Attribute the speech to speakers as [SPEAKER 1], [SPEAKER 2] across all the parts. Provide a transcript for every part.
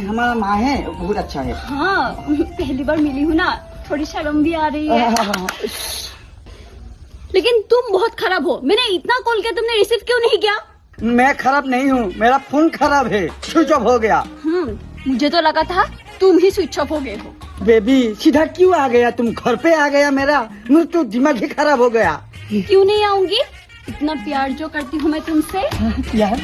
[SPEAKER 1] हमारा माँ है बहुत अच्छा है।
[SPEAKER 2] हाँ पहली बार मिली हूँ ना, थोड़ी शर्म भी आ रही है। लेकिन तुम बहुत खराब हो, मैंने इतना कॉल किया तुमने रिसीव क्यों नहीं किया?
[SPEAKER 1] मैं खराब नहीं हूँ, मेरा फोन खराब है, स्विच ऑफ हो गया।
[SPEAKER 2] मुझे तो लगा था तुम ही स्विच ऑफ हो गए हो।
[SPEAKER 1] बेबी सीधा क्यों आ गया, तुम घर पे आ गया मेरा, मुझे तो दिमाग ही खराब हो गया।
[SPEAKER 2] क्यों नहीं आऊंगी, इतना प्यार जो करती हूँ मैं तुमसे।
[SPEAKER 1] यार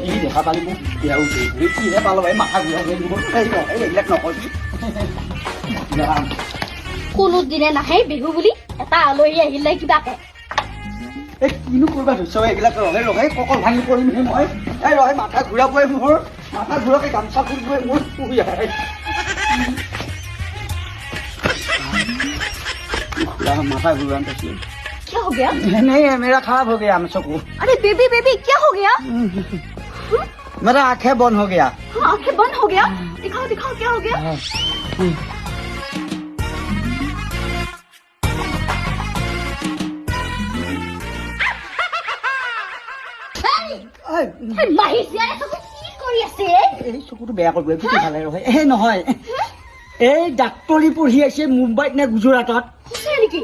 [SPEAKER 1] ये देखा पाली को यार ये पालो भाई माथा घुरा गई वो এই লেখ নকবি
[SPEAKER 2] কোনো দিনে নাহে বিহু বুলি এটা আলহী আহিলে কিবা কে
[SPEAKER 1] এই কিনো করবা সব এগুলা লগাই লগাই ককল ভাঙি পৰিম হে মই এই ৰহে মাথা ঘুৰাবই মোৰ মাথা ঘুৰাকে গামছা ফুৰিবই মোৰ ইয়াৰ माथा घुरान तो
[SPEAKER 2] क्या हो गया?
[SPEAKER 1] नहीं मेरा खराब हो गया आंखों को।
[SPEAKER 2] अरे बेबी बेबी क्या हो गया?
[SPEAKER 1] मेरा आंखें बंद हो गया।
[SPEAKER 2] हाँ आंखें बंद हो गया, दिखाओ दिखाओ क्या हो गया? মাহিছিয়াৰে চকু কি কৰি আছে?
[SPEAKER 1] এই চকুটো বেয়া কৰিব কি ভালে ৰহে এই নহয় এই ডাক্তৰী পঢ়ি আছে মুম্বাইত নে গুজৰাটত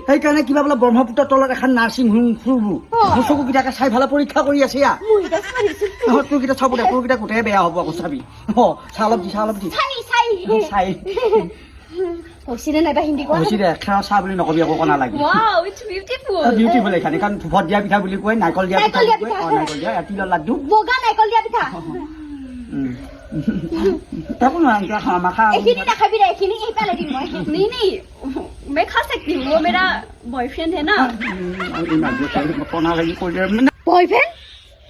[SPEAKER 1] সেইকাৰণে কিবা বোলে ব্ৰহ্মপুত্ৰ তলত এখন নাৰ্ছিং হোম খুলিব মোৰ চকুকেইটাকে চাই ভালে পৰীক্ষা কৰি আছে ইয়াত তোৰকেইটা চাব দে তোৰকেইটা গোটেই বেয়া হ'ব আকৌ চাবি চাই অলপ দি চাই
[SPEAKER 2] হৈছিলে নাইবা হিন্দী কোৱা
[SPEAKER 1] হৈছিলে একেৰা চাহ বুলি নকবি আকৌ কণা লাগি বিউটিফুল এখানে কাৰণ ভট দিয়া পিঠা বুলি কয় নাৰিকল দিয়া পিঠা নাৰিকল দিয়া তিলৰ লাড্ডু
[SPEAKER 2] বগা নাৰিকল দিয়া পিঠা
[SPEAKER 1] Aku nggak खाना makan।
[SPEAKER 2] Ini nak kami dah ini pala di moi. नहीं मैं खा सकती हूँ, वो मेरा बॉयफ्रेंड है ना। बॉयफ्रेंड?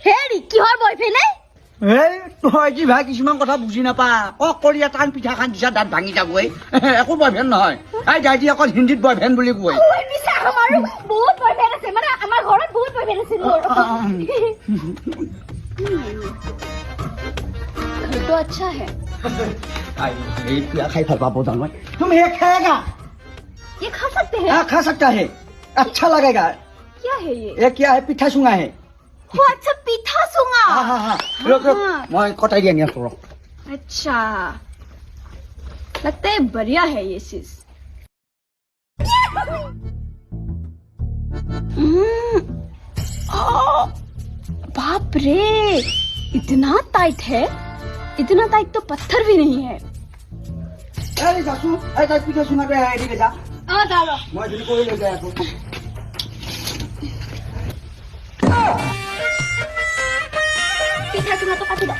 [SPEAKER 2] हेरी किहर बॉयफ्रेंड है?
[SPEAKER 1] তই কি ভাই কিছুমান কথা বুজি নাপা ককৰীয়া টান পিঠা খান দিছা দাঁত ভাঙি যাবই একো বয়ফ্ৰেণ্ড নহয় এই যাই দি অকল হিন্দীত বয়ফ্ৰেণ্ড বুলি কয়
[SPEAKER 2] আমাৰো বহুত বয়ফ্ৰেণ্ড আছে মানে আমাৰ ঘৰত বহুত বয়ফ্ৰেণ্ড আছে মোৰ तो अच्छा है
[SPEAKER 1] खाई फल पापो मैं तुम ये खाएगा
[SPEAKER 2] ये खा सकते हैं
[SPEAKER 1] खा सकता है अच्छा लगेगा
[SPEAKER 2] क्या है
[SPEAKER 1] ये क्या है पिठा सुंगा है
[SPEAKER 2] वो अच्छा पिठा सुंगा
[SPEAKER 1] हाँ रुक मैं कटाई दिया नहीं रुक
[SPEAKER 2] अच्छा लगता है बढ़िया है ये चीज बाप रे इतना टाइट है इतना टाइट तो पत्थर भी नहीं है
[SPEAKER 1] अरे सासू ऐसा पिठा सुंगा पे है ठीक है जा
[SPEAKER 2] डालो
[SPEAKER 1] मैं दिल को ले गया तो
[SPEAKER 2] पिठा सुंगा तो काट दो